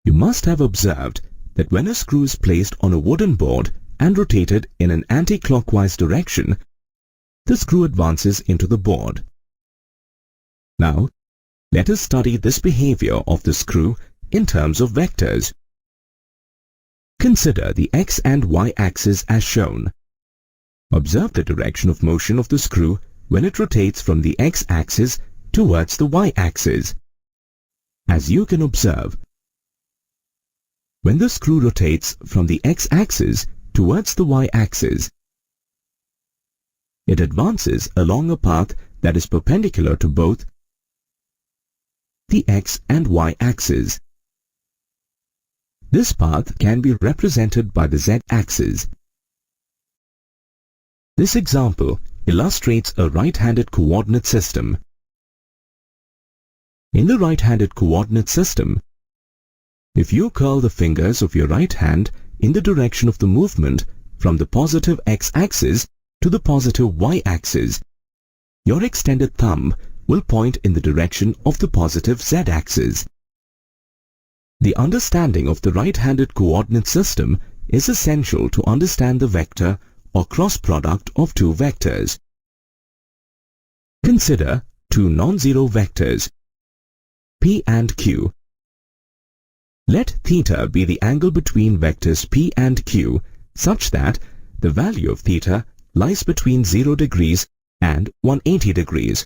You must have observed that when a screw is placed on a wooden board and rotated in an anti-clockwise direction, the screw advances into the board. Now, let us study this behavior of the screw in terms of vectors. Consider the x and y axis as shown. Observe the direction of motion of the screw when it rotates from the x-axis towards the y-axis. As you can observe, when the screw rotates from the x-axis towards the y-axis, it advances along a path that is perpendicular to both the x and y axis. This path can be represented by the z-axis. This example illustrates a right-handed coordinate system. In the right-handed coordinate system, if you curl the fingers of your right hand in the direction of the movement from the positive x-axis to the positive y-axis, your extended thumb will point in the direction of the positive z-axis. The understanding of the right-handed coordinate system is essential to understand the vector or cross product of two vectors. Consider two non-zero vectors, P and Q. Let theta be the angle between vectors P and Q such that the value of theta lies between 0 degrees and 180 degrees.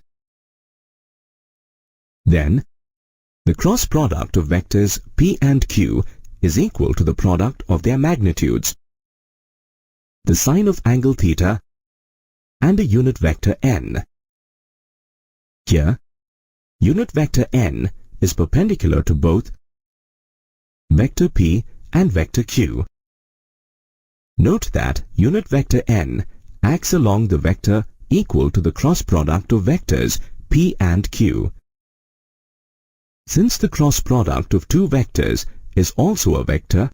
Then, the cross product of vectors P and Q is equal to the product of their magnitudes, the sine of angle theta, and a unit vector n. Here, unit vector n is perpendicular to both vector P and vector Q. Note that unit vector n acts along the vector equal to the cross product of vectors P and Q. Since the cross product of two vectors is also a vector,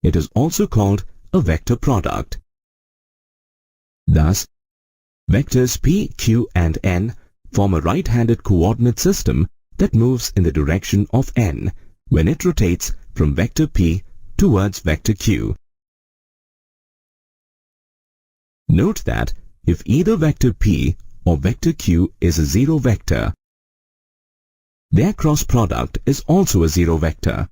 it is also called a vector product. Thus, vectors P, Q and n form a right-handed coordinate system that moves in the direction of n when it rotates from vector P towards vector Q. Note that if either vector P or vector Q is a zero vector, their cross product is also a zero vector.